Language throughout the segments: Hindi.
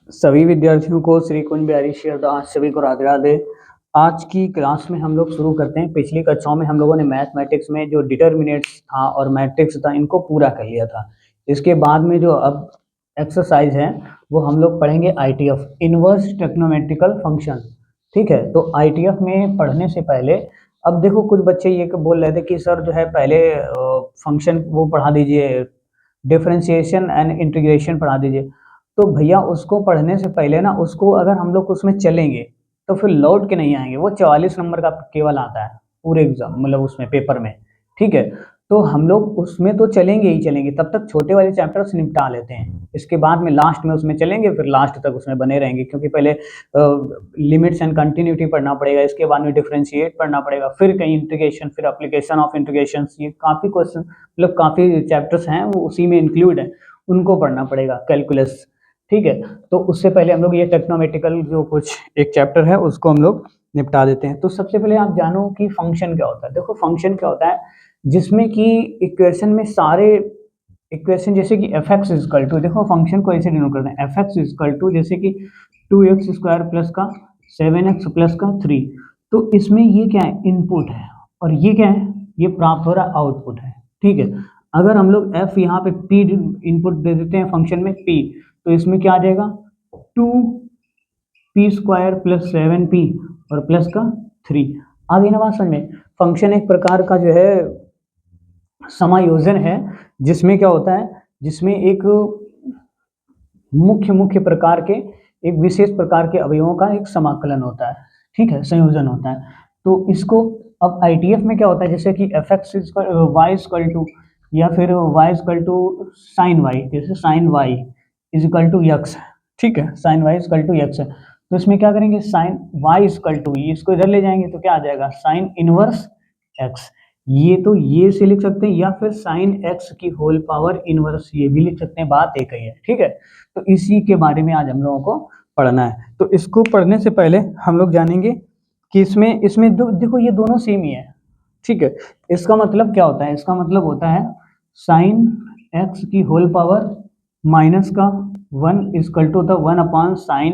सभी विद्यार्थियों को श्री कुंज बिहारी शिवदास सभी को राधे राधे। आज की क्लास में हम लोग शुरू करते हैं। पिछली कक्षाओं में हम लोगों ने मैथमेटिक्स में जो डिटर्मिनेंट्स था और मैट्रिक्स था इनको पूरा कर लिया था। इसके बाद में जो अब एक्सरसाइज है वो हम लोग पढ़ेंगे आईटीएफ, इनवर्स ट्रिग्नोमेट्रिकल फंक्शन। ठीक है, तो आईटीएफ में पढ़ने से पहले अब देखो कुछ बच्चे ये बोल रहे थे कि सर जो है पहले फंक्शन वो पढ़ा दीजिए, डिफरेंशिएशन एंड इंटीग्रेशन पढ़ा दीजिए। तो भैया उसको पढ़ने से पहले ना उसको अगर हम लोग उसमें चलेंगे तो फिर लौट के नहीं आएंगे। वो 44 नंबर का केवल आता है पूरे एग्जाम मतलब उसमें पेपर में। ठीक है, तो हम लोग उसमें तो चलेंगे ही चलेंगे, तब तक छोटे वाले चैप्टर्स निपटा लेते हैं। इसके बाद में लास्ट में उसमें चलेंगे, फिर लास्ट तक उसमें बने रहेंगे, क्योंकि पहले लिमिट्स एंड कंटिन्यूटी पढ़ना पड़ेगा, इसके बाद में डिफरेंशिएट पढ़ना पड़ेगा, फिर कहीं इंटीग्रेशन, फिर एप्लीकेशन ऑफ इंटीग्रेशन। ये काफ़ी क्वेश्चन मतलब काफ़ी चैप्टर्स हैं वो उसी में इंक्लूड है, उनको पढ़ना पड़ेगा, कैलकुलस। ठीक है, तो उससे पहले हम लोग ये टेक्नोमेट्रिकल जो कुछ एक चैप्टर है उसको हम लोग निपटा देते हैं। तो सबसे पहले आप जानो कि फंक्शन क्या होता है। देखो फंक्शन क्या होता है, जिसमें कि इक्वेशन में सारे इक्वेशन जैसे कि एफ एक्स इजकल टू, देखो फंक्शन को ऐसे डिनोट करते हैं, एफ एक्स इजकल टू जैसे कि 2x² प्लस का 7x प्लस का 3। तो इसमें ये क्या है, इनपुट है, और ये क्या है, ये प्राप्त हो रहा आउटपुट है। ठीक है, अगर हम लोग f यहाँ पे p इनपुट दे देते हैं फंक्शन में p, तो इसमें क्या आ जाएगा 2p² प्लस 7p और प्लस का 3। आ गई ना बात समझ में। फंक्शन एक प्रकार का जो है समायोजन है, जिसमें क्या होता है, जिसमें एक मुख्य प्रकार के एक विशेष प्रकार के अवयवों का एक समाकलन होता है। ठीक है, संयोजन होता है। तो इसको अब आईटीएफ में क्या होता है, जैसे कि F X Y equal to या फिर Y equal to sine Y, जैसे sine Y is equal to X. ठीक है, sine Y equal to X है, तो इसमें क्या करेंगे, साइन वाई इक्वल टू, इसको इधर ले जाएंगे तो क्या आ जाएगा, साइन इनवर्स एक्स। ये तो ये से लिख सकते हैं, या फिर साइन एक्स की होल पावर इनवर्स, ये भी लिख सकते हैं, बात एक ही है। ठीक है, तो इसी के बारे में आज हम लोगों को पढ़ना है। तो इसको पढ़ने से पहले हम लोग जानेंगे कि इसमें देखो ये दोनों सेम ही है। ठीक है, इसका मतलब क्या होता है, इसका मतलब होता है साइन एक्स की होल पावर माइनस का 1 equal to the 1 upon sine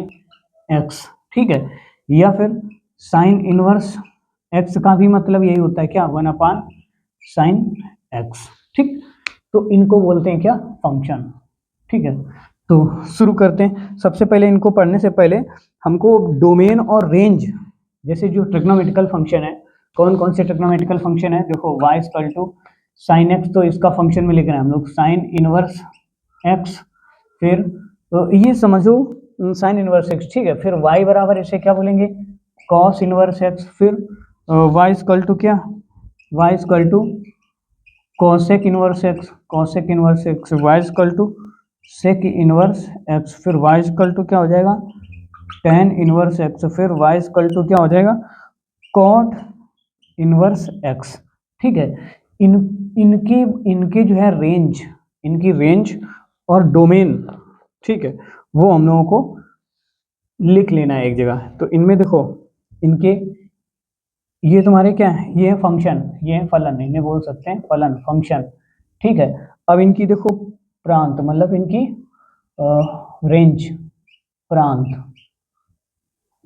x. ठीक है, या फिर साइन इनवर्स एक्स का भी मतलब यही होता है, क्या, 1 अपॉन साइन एक्स। ठीक, तो इनको बोलते हैं क्या, फंक्शन। ठीक है, तो शुरू करते हैं। सबसे पहले इनको पढ़ने से पहले हमको डोमेन और रेंज जैसे जो ट्रिग्नोमेट्रिकल फंक्शन है, कौन कौन से ट्रिग्नोमेट्रिकल फंक्शन है, देखो y equal to sine x, तो इसका फंक्शन में लिख रहे हैं हम लोग साइन इनवर्स एक्स। फिर तो ये समझो साइन इनवर्स एक्स। ठीक है, फिर वाई बराबर इसे क्या बोलेंगे, कॉस इनवर्स एक्स। फिर वाई इक्वल टू क्या, y equal to cosec inverse x, cosec inverse x. Y equal to sec inverse x. फिर वाई इक्वल टू क्या हो जाएगा, टेन इनवर्स एक्स। फिर वाई इक्वल टू क्या हो जाएगा, कॉट इनवर्स एक्स। ठीक है, इन इनकी इनकी जो है रेंज, इनकी रेंज और डोमेन, ठीक है, वो हम लोगों को लिख लेना है एक जगह। तो इनमें देखो इनके ये तुम्हारे क्या है, ये है फंक्शन, ये है फलन, इन्हें बोल सकते हैं फलन, फंक्शन। ठीक है, अब इनकी देखो प्रांत, मतलब इनकी रेंज, प्रांत,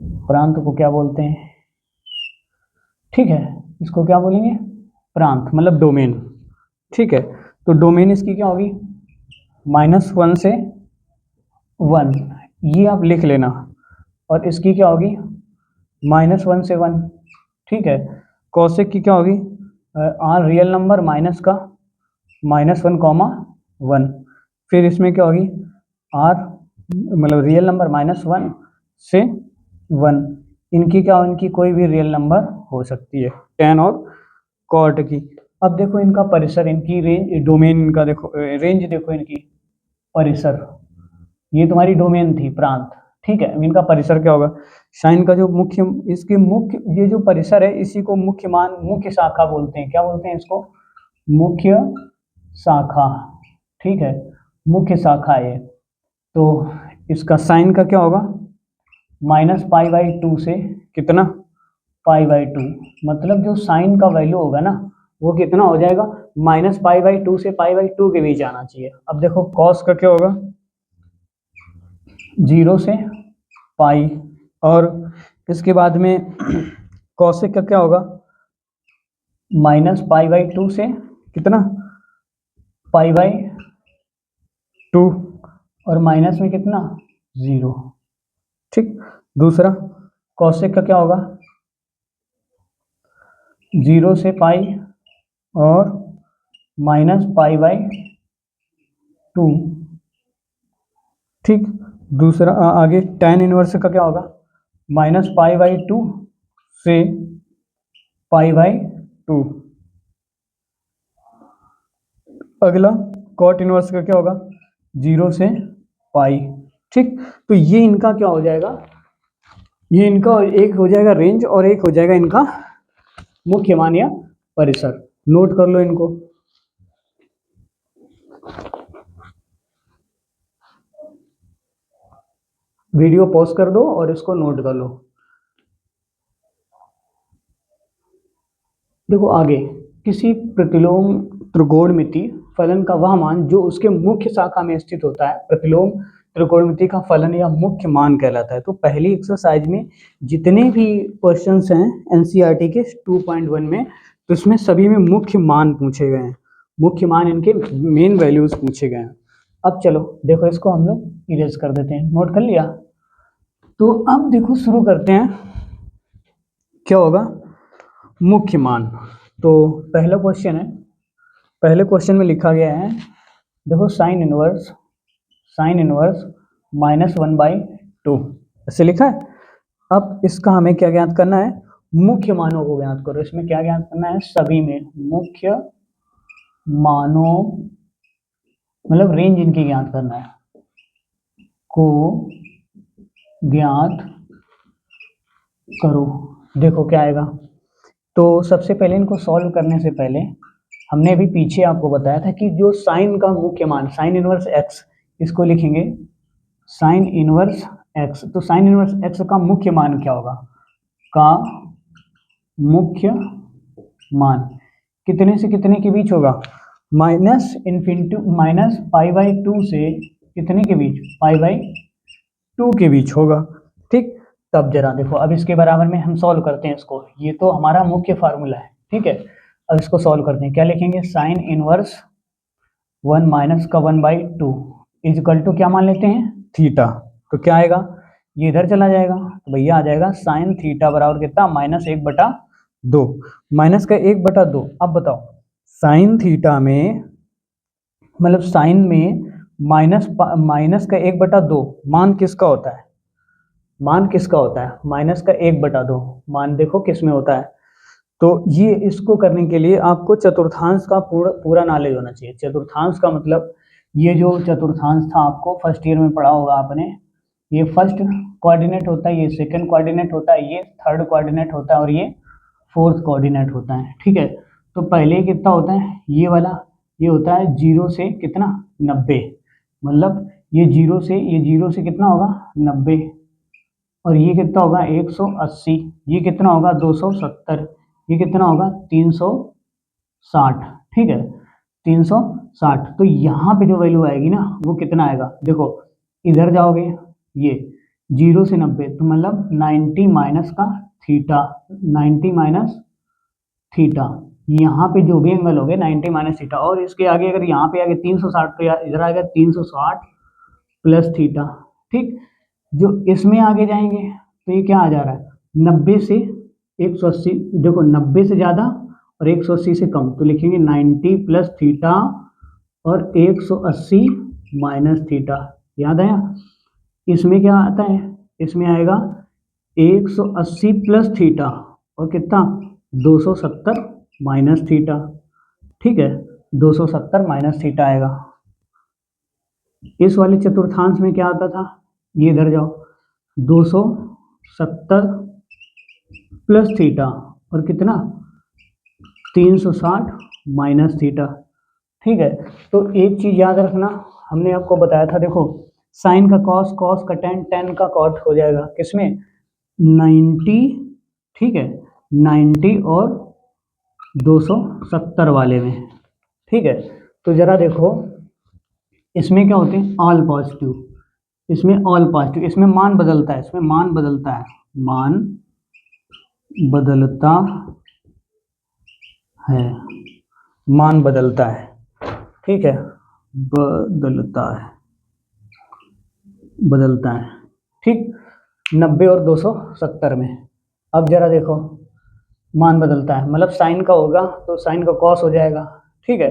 प्रांत को क्या बोलते हैं, ठीक है, इसको क्या बोलेंगे, प्रांत मतलब डोमेन। ठीक है, तो डोमेन इसकी क्या होगी, -1 से 1, ये आप लिख लेना। और इसकी क्या होगी, -1 से 1। ठीक है, कॉसेक की क्या होगी, आर रियल नंबर माइनस का -1, 1। फिर इसमें क्या होगी, आर मतलब रियल नंबर -1 से 1। इनकी क्या, इनकी कोई भी रियल नंबर हो सकती है, टेन और कॉट की। अब देखो इनका परिसर, इनकी रेंज, डोमेन इनका देखो, रेंज देखो इनकी, परिसर, ये तुम्हारी डोमेन थी, प्रांत। ठीक है, इनका परिसर क्या होगा, साइन का जो मुख्य, इसके मुख्य, ये जो परिसर है इसी को मुख्य मान, मुख्य शाखा बोलते हैं। क्या बोलते हैं इसको, मुख्य शाखा। ठीक है, मुख्य शाखा है। तो इसका साइन का क्या होगा, -π/2 से कितना, π/2। मतलब जो साइन का वैल्यू होगा ना वो कितना हो जाएगा, -π/2 से π/2 के बीच आना चाहिए। अब देखो कॉस का क्या होगा, 0 से पाई, और इसके बाद में कॉसेक का क्या होगा, -π/2 से कितना, π/2, और माइनस में कितना, 0। ठीक, दूसरा कॉसेक का क्या होगा, 0 से पाई और -π/2। ठीक, दूसरा आगे tan इनवर्स का क्या होगा, -π/2 से π/2। अगला कॉट इनवर्स का क्या होगा, 0 से पाई। ठीक, तो ये इनका क्या हो जाएगा, ये इनका एक हो जाएगा रेंज और एक हो जाएगा इनका मुख्य मान या परिसर। नोट कर लो इनको। वीडियो पॉज कर दो और इसको नोट कर लो। देखो आगे, किसी प्रतिलोम त्रिकोणमिति फलन का वह मान जो उसके मुख्य शाखा में स्थित होता है प्रतिलोम त्रिकोणमिति का फलन या मुख्य मान कहलाता है। तो पहली एक्सरसाइज में जितने भी क्वेश्चंस हैं एनसीईआरटी के 2.1 में, तो इसमें सभी में मुख्य मान पूछे गए हैं, मुख्य मान इनके मेन वैल्यूज पूछे गए हैं। अब चलो देखो, इसको हम लोग इरेज कर देते हैं। नोट कर लिया? तो अब देखो शुरू करते हैं, क्या होगा, मुख्य मान। तो पहला क्वेश्चन है, पहले क्वेश्चन में लिखा गया है, देखो साइन इनवर्स -1/2 ऐसे लिखा है। अब इसका हमें क्या ज्ञात करना है, मुख्य मानों को ज्ञात करो। इसमें क्या ज्ञात करना है, सभी में मुख्य मानों, मतलब रेंज इनकी ज्ञात करना है, को ज्ञात करो। देखो क्या आएगा। तो सबसे पहले इनको सॉल्व करने से पहले हमने अभी पीछे आपको बताया था कि जो साइन का मुख्य मान, साइन इनवर्स x, इसको लिखेंगे साइन इनवर्स x। तो साइन इनवर्स x का मुख्य मान क्या होगा, का मुख्य मान कितने से कितने के बीच होगा, -π/2 से कितने के बीच, π/2 के बीच होगा। ठीक, तब जरा देखो, अब इसके बराबर में हम सॉल्व करते हैं इसको। ये तो हमारा मुख्य फार्मूला है, ठीक है। अब इसको सॉल्व करते हैं, क्या लिखेंगे, साइन इनवर्स 1 - का 1/2 इजकल टू क्या मान लेते हैं, थीटा। तो क्या आएगा, ये इधर चला जाएगा, तो भैया आ जाएगा साइन थीटा बराबर कितना, -1/2, माइनस का 1/2। अब बताओ साइन थीटा में, मतलब साइन में माइनस का 1/2 मान किसका होता है, मान किसका होता है, -1/2 मान देखो किस में होता है। तो ये इसको करने के लिए आपको चतुर्थांश का पूरा नॉलेज होना चाहिए। चतुर्थांश का मतलब, ये जो चतुर्थांश था आपको फर्स्ट ईयर में पढ़ा होगा आपने, ये फर्स्ट कोऑर्डिनेट होता है, ये सेकंड कोऑर्डिनेट होता है, ये थर्ड कोऑर्डिनेट होता है और ये फोर्थ कोऑर्डिनेट होता है। ठीक है, तो पहले कितना होता है, ये वाला, ये होता है 0 से कितना, 90, मतलब ये 0 से कितना होगा, 90, और ये कितना होगा 180, ये कितना होगा 270, ये कितना होगा 360। ठीक है, 360। तो यहाँ पे जो वैल्यू आएगी ना, वो कितना आएगा, देखो इधर जाओगे, ये 0 से 90, तो मतलब 90 माइनस का थीटा, 90 माइनस थीटा, यहाँ पे जो भी एंगल हो गए 90 माइनस थीटा, और इसके आगे अगर यहाँ पे आगे 360, तो इधर आएगा 360 प्लस थीटा। ठीक, जो इसमें आगे जाएंगे तो ये क्या आ जा रहा है, 90 से 180, देखो 90 से ज़्यादा और 180 से कम, तो लिखेंगे 90 प्लस थीटा और 180 माइनस थीटा। याद आया? इसमें क्या आता है, इसमें आएगा 180 प्लस थीटा और कितना, 270 माइनस थीटा। ठीक है, 270 माइनस थीटा आएगा। इस वाले चतुर्थांश में क्या आता था, ये इधर जाओ, 270 प्लस थीटा और कितना, 360 माइनस थीटा। ठीक है, तो एक चीज याद रखना, हमने आपको बताया था, देखो साइन का कॉस, कॉस का टेन, टेन का कॉट हो जाएगा किसमें, 90। ठीक है, 90 और 270 वाले में। ठीक है, तो जरा देखो इसमें क्या होते हैं, ऑल पॉजिटिव, इसमें ऑल पॉजिटिव, इसमें मान बदलता है, इसमें मान बदलता है, मान बदलता है, मान बदलता है, ठीक है, बदलता है, बदलता है, ठीक। 90 और 270 में अब जरा देखो, मान बदलता है मतलब साइन का होगा तो साइन का कॉस हो जाएगा, ठीक है,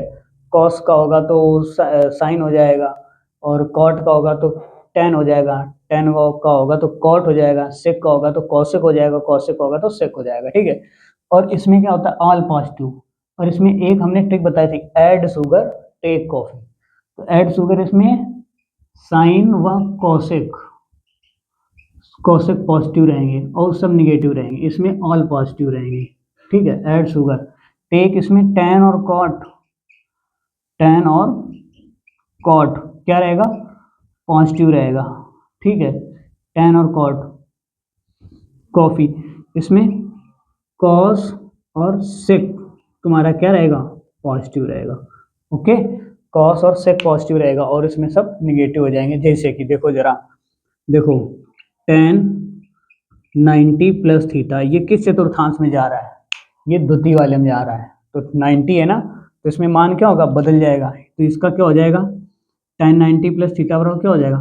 कॉस का होगा तो साइन हो जाएगा, और कॉट का होगा तो टेन हो जाएगा, टेन का होगा तो कॉट हो जाएगा, सेक का होगा तो कॉसेक हो जाएगा, कॉसेक का होगा तो सेक हो जाएगा, ठीक है। और इसमें क्या होता है, ऑल पॉजिटिव। और इसमें एक हमने ट्रिक बताई थी, ऐड शुगर टेक कॉफी, तो ऐड शुगर इसमें साइन व कॉसेक, कॉसेक पॉजिटिव रहेंगे और सब निगेटिव रहेंगे, इसमें ऑल पॉजिटिव रहेंगे, ठीक है, ऐड शुगर। टेक इसमें टेन और कॉट, टेन और कॉट क्या रहेगा, पॉजिटिव रहेगा, ठीक है, टेन और कॉट। कॉफी इसमें कॉस और सेक तुम्हारा क्या रहेगा, पॉजिटिव रहेगा, ओके, कॉस और सेक पॉजिटिव रहेगा और इसमें सब निगेटिव हो जाएंगे। जैसे कि देखो जरा, देखो टेन 90 प्लस थीटा, ये किस चतुर्थांश में जा रहा है, ये द्वितीय वाले में जा रहा है, तो 90 है ना, तो इसमें मान क्या होगा, बदल जाएगा, तो इसका क्या हो जाएगा, टेन 90 प्लस थीटा बराबर क्या हो जाएगा,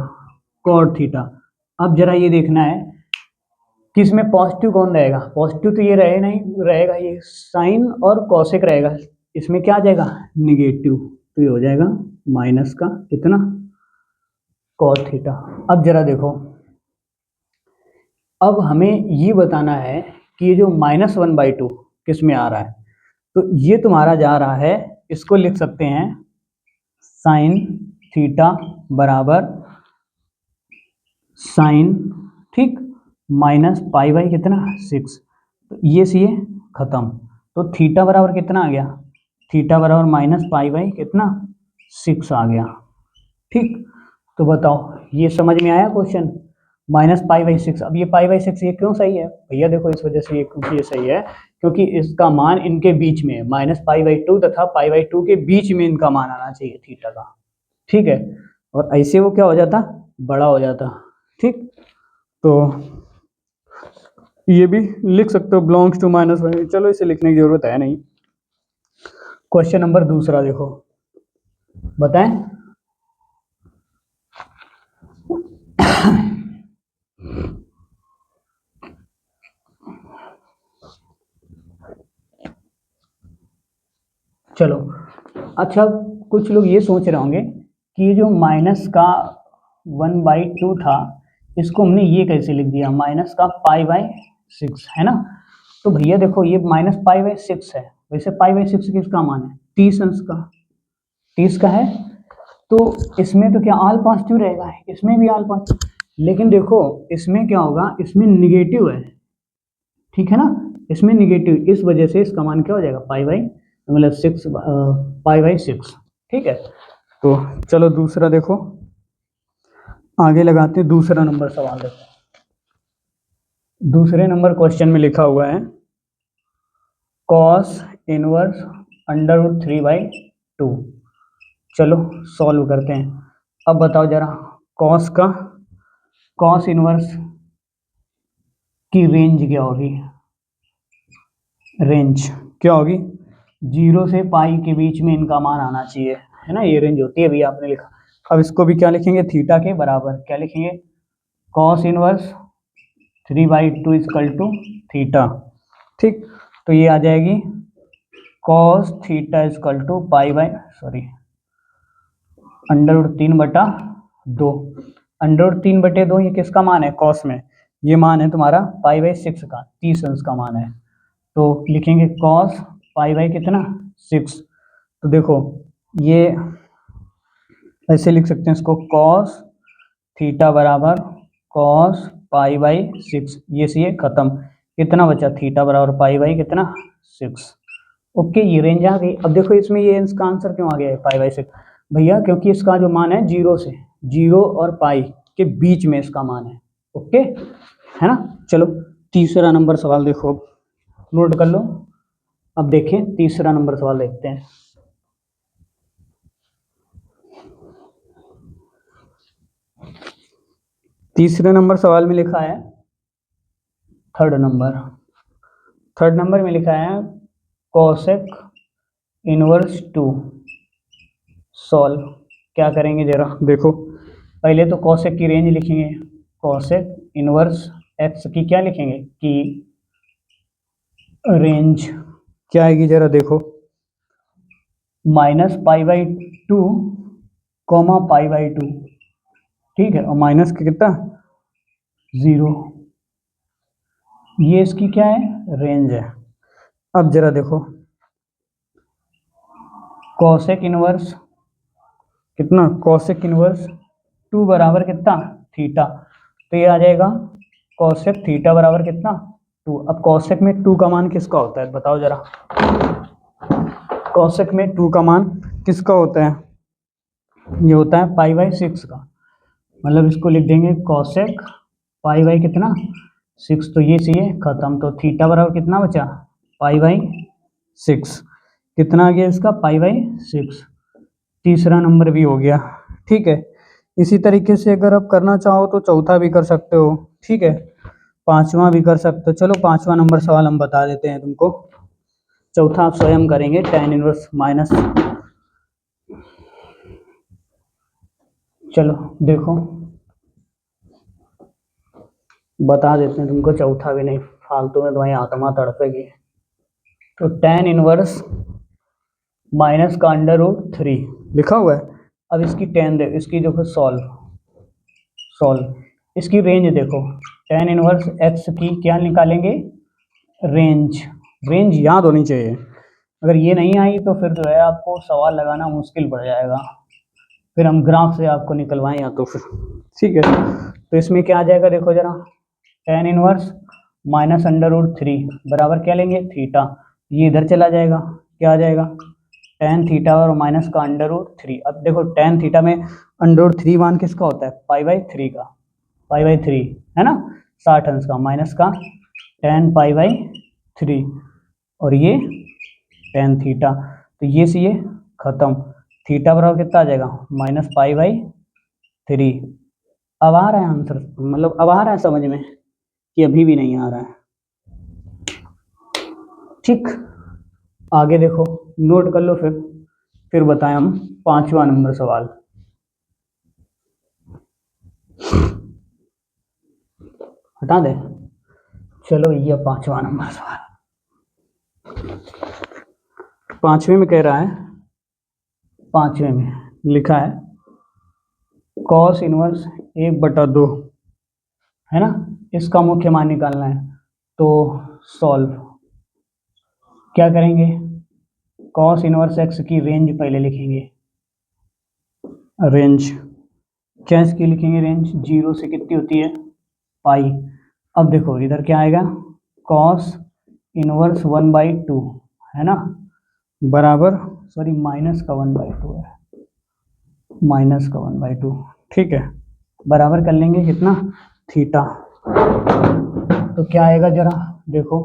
कॉट थीटा। अब जरा ये देखना है कि इसमें पॉजिटिव कौन रहेगा, पॉजिटिव तो ये रहे नहीं रहेगा, ये साइन और कॉसेक रहेगा, इसमें क्या आ जाएगा, निगेटिव, तो ये हो जाएगा माइनस का कितना, कॉट थीटा। अब जरा देखो, अब हमें ये बताना है कि ये जो -1/2 किस में आ रहा है, तो ये तुम्हारा जा रहा है, इसको लिख सकते हैं साइन थीटा बराबर साइन, ठीक, माइनस पाई बाई कितना 6, तो ये सी खत्म, तो थीटा बराबर कितना आ गया, थीटा बराबर माइनस पाई बाई कितना 6 आ गया, ठीक। तो बताओ ये समझ में आया क्वेश्चन, -π/6। अब ये π/6 ये क्यों सही है भैया, देखो इस वजह से ये, क्योंकि ये सही है क्योंकि इसका मान इनके बीच में है, -π/2 तथा π/2 के बीच में इनका मान आना चाहिए थीटा का, ठीक है, और ऐसे वो क्या हो जाता, बड़ा हो जाता, ठीक। तो ये भी लिख सकते हो बिलोंग्स टू -1, चलो इसे लिखने की जरूरत है नहीं। क्वेश्चन नंबर दूसरा देखो, बताएं। चलो, अच्छा कुछ लोग ये सोच रहे होंगे कि ये जो माइनस का 1/2 था, इसको हमने ये कैसे लिख दिया, माइनस का π/6 है ना, तो भैया देखो ये -π/6 है, वैसे π/6 किसका मान है, 30 अंश का, 30 का है, तो इसमें तो क्या ऑल पॉजिटिव रहेगा, इसमें भी ऑल पॉजिटिव, लेकिन देखो इसमें क्या होगा, इसमें निगेटिव है, ठीक है ना, इसमें निगेटिव, इस वजह से इसका मान क्या हो जाएगा, मतलब 6 π/6, ठीक है। तो चलो दूसरा देखो, आगे लगाते हैं, दूसरा नंबर सवाल देखो, दूसरे नंबर क्वेश्चन में लिखा हुआ है कॉस इनवर्स √3/2। चलो सॉल्व करते हैं। अब बताओ जरा, कॉस का, कॉस इनवर्स की रेंज क्या होगी, रेंज क्या होगी, 0 से पाई के बीच में इनका मान आना चाहिए, है ना, ये रेंज होती है, अभी आपने लिखा। अब इसको भी क्या लिखेंगे, थीटा के बराबर क्या लिखेंगे, cos inverse 3/2 equal to theta, ठीक। तो ये आ जाएगी कॉस थीटा इक्वल टू √3/2, √3/2 ये किसका मान है, कॉस में, ये मान है तुम्हारा π/6 का, 30 अंश का मान है, तो लिखेंगे कॉस π/कितना 6, तो देखो ये ऐसे लिख सकते हैं इसको, कॉस थीटा बराबर कॉस π/6, ये सी खत्म, कितना बचा, थीटा बराबर π/कितना 6, ओके, ये रेंज आ गई। अब देखो इसमें ये इसका आंसर क्यों आ गया है π/6 भैया, क्योंकि इसका जो मान है 0 से, 0 और पाई के बीच में इसका मान है, ओके, है ना। चलो तीसरा नंबर सवाल देखो, नोट कर लो। अब देखें तीसरा नंबर सवाल देखते हैं। तीसरे नंबर सवाल में लिखा है, थर्ड नंबर में लिखा है कोसेक इनवर्स टू सॉल्व। क्या करेंगे जरा देखो, पहले तो कोसेक की रेंज लिखेंगे, कोसेक इनवर्स एक्स की क्या लिखेंगे की रेंज क्या आएगी जरा देखो, -π/2 π/2, ठीक है, और माइनस का कितना 0, ये इसकी क्या है रेंज है। अब जरा देखो कोसेक इनवर्स कितना, कोसेक इनवर्स 2 बराबर कितना थीटा, तो ये आ जाएगा कोसेक थीटा बराबर कितना 2। अब कोसेक में 2 का मान किसका होता है बताओ जरा, कोसेक में 2 का मान किसका होता है, ये होता है π/6 का, मतलब इसको लिख देंगे कोसेक π/ कितना 6, तो ये चाहिए खत्म, तो थीटा बराबर कितना बचा π/6, कितना आ गया इसका π/6, तीसरा नंबर भी हो गया। ठीक है, इसी तरीके से अगर आप करना चाहो तो चौथा भी कर सकते हो, ठीक है, पांचवा भी कर सकते हो। चलो पांचवा नंबर सवाल हम बता देते हैं तुमको, चौथा आप स्वयं करेंगे tan इनवर्स माइनस, चलो देखो बता देते हैं तुमको, चौथा भी नहीं फालतू में तुम्हारी आत्मा तड़पेगी। तो tan इनवर्स माइनस का √3 लिखा हुआ है, अब इसकी tan देखो, इसकी देखो सॉल्व, इसकी रेंज देखो, tan इनवर्स x की क्या निकालेंगे रेंज याद होनी चाहिए, अगर ये नहीं आई तो फिर जो है आपको सवाल लगाना मुश्किल पड़ जाएगा, फिर हम ग्राफ से आपको निकलवाएं या तो फिर, ठीक है। तो इसमें क्या आ जाएगा देखो जरा, tan इनवर्स माइनस √3 बराबर क्या लेंगे थीटा, ये इधर चला जाएगा, क्या आ जाएगा tan थीटा और माइनस का √3। अब देखो tan थीटा में √3 मान किसका होता है π/3 का, π/3 है ना, 60 अंश का, माइनस का tan π/3 और ये tan थीटा, तो ये से ये खत्म, थीटा बराबर कितना आ जाएगा -π/3। अब आ रहा है आंसर, मतलब अब आ रहा है समझ में कि अभी भी नहीं आ रहा है, ठीक। आगे देखो नोट कर लो, फिर बताएं हम पांचवा नंबर सवाल, हटा दे, चलो ये पांचवा नंबर सवाल, पांचवे में कह रहा है, पांचवे में लिखा है cos इनवर्स 1/2 है ना, इसका मुख्य मान निकालना है, तो सॉल्व क्या करेंगे, cos इनवर्स x की रेंज पहले लिखेंगे, रेंज क्या इसकी लिखेंगे रेंज, 0 से कितनी होती है पाई। अब देखो इधर क्या आएगा cos इनवर्स 1/2 है ना, बराबर सॉरी माइनस का 1/2 है, माइनस का 1/2, ठीक है, बराबर कर लेंगे कितना थीटा, तो क्या आएगा जरा देखो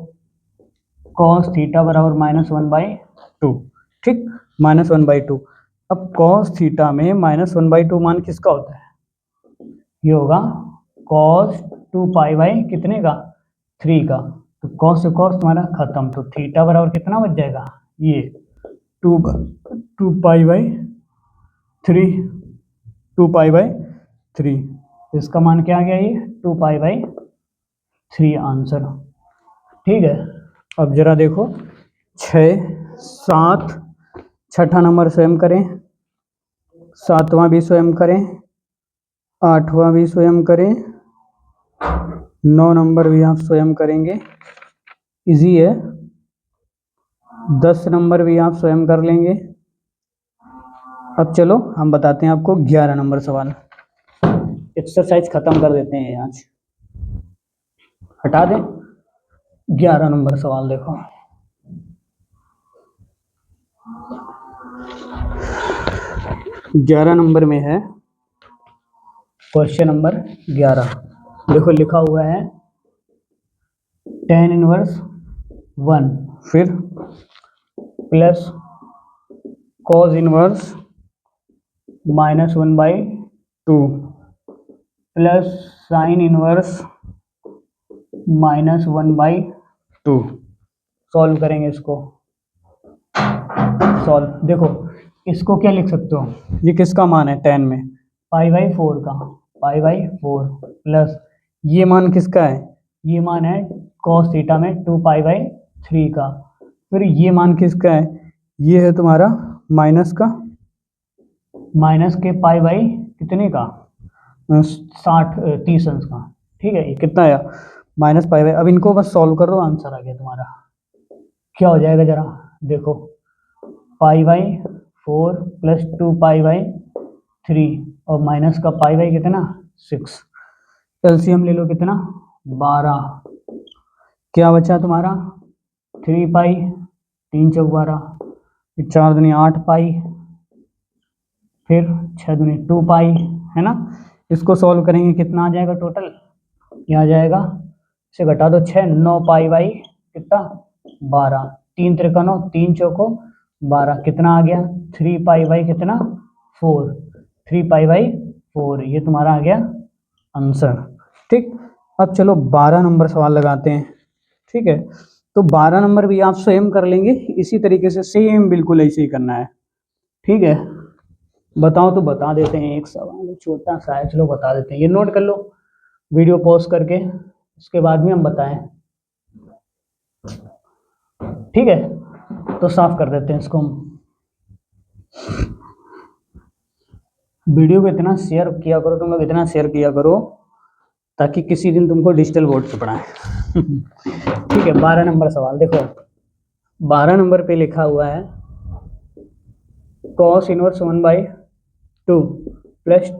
cos थीटा बराबर -1/2, ठीक, -1/2। अब cos थीटा में -1/2 मान किसका होता है, ये होगा cos 2π/ कितने का 3 का, तो cos से cos तुम्हारा खत्म, तो थीटा बराबर कितना बच जाएगा ये 2π/3, 2π/3, इसका मान क्या आ गया ये 2π/3 आंसर, ठीक है। अब जरा देखो 6 7, छठा नंबर स्वयं करें, सातवां भी स्वयं करें, आठवां भी स्वयं करें, 9 नंबर भी आप स्वयं करेंगे, इजी है, 10 नंबर भी आप स्वयं कर लेंगे। अब चलो हम बताते हैं आपको 11 नंबर सवाल, एक्सरसाइज खत्म कर देते हैं आज, हटा दें। 11 नंबर सवाल देखो, ग्यारह नंबर में है क्वेश्चन नंबर 11, देखो लिखा हुआ है tan इनवर्स 1 फिर plus cos inverse -1/2 plus sine inverse -1/2। Solve करेंगे इसको। सॉल्व देखो, इसको क्या लिख सकते हो, ये किसका मान है 10 में, π/4 का, π/4 प्लस ये मान किसका है, ये मान है cos थीटा में 2π/3 का। फिर ये मान किसका है, ये है तुम्हारा माइनस का, माइनस के कितने का 30 अंश का। ठीक है, ये कितना आया -π/। अब इनको बस सॉल्व कर दो, आंसर आ गया तुम्हारा। क्या हो जाएगा जरा देखो, π/4 प्लस 2π/3 और माइनस का कितना 6। एलसीएम ले लो कितना 12। क्या बचा तुम्हारा 3π, 3 चौक 12, 4 दूनी 8π, फिर 6 दूनी 2π, है ना। इसको सॉल्व करेंगे कितना आ जाएगा टोटल, ये आ जाएगा, इसे घटा दो 6, 9π/ कितना 12, 3 त्रिका 9, 3 चौको 12, कितना आ गया 3π/ कितना 4, 3π/4, ये तुम्हारा आ गया आंसर। ठीक, अब चलो 12 नंबर सवाल लगाते हैं। ठीक है, तो 12 नंबर भी आप सेम कर लेंगे इसी तरीके से, सेम बिल्कुल ऐसे ही करना है। ठीक है, बताओ तो बता देते हैं, एक सवाल छोटा सा है, चलो बता देते हैं, ये नोट कर लो वीडियो पॉज करके, उसके बाद में हम बताएं। ठीक है, तो साफ कर देते हैं इसको हम। वीडियो को इतना शेयर किया करो, तुम लोग इतना शेयर किया करो ताकि किसी दिन तुमको डिजिटल बोर्ड पे पढ़ाएं। ठीक है, 12 नंबर सवाल देखो, 12 नंबर पे लिखा हुआ है cos inverse 1/2 plus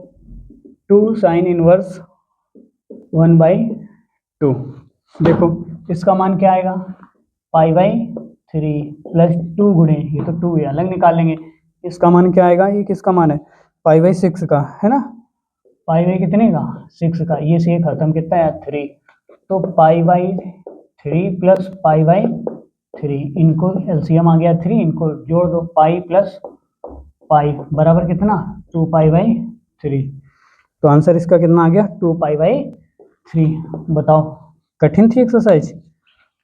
2 sine inverse 1/2। देखो इसका मान क्या आएगा, π/3 प्लस 2 गुणे, ये तो 2 है अलग निकाल लेंगे, इसका मान क्या आएगा, ये किसका मान है π/6 का, है ना। π/ कितने का 6 का, ये से खत्म कितना है 3, तो π/3 प्लस π/3, इनको एलसीएम आ गया 3, इनको जोड़ दो, पाई प्लस पाई बराबर कितना 2π/3। तो आंसर इसका कितना आ गया 2π/3। बताओ कठिन थी एक्सरसाइज,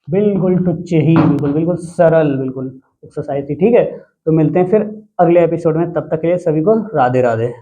बिल्कुल टुच्चे ही, बिल्कुल बिल्कुल सरल, बिल्कुल एक्सरसाइज थी। ठीक है, तो मिलते हैं फिर अगले एपिसोड में, तब तक के लिए सभी को राधे राधे।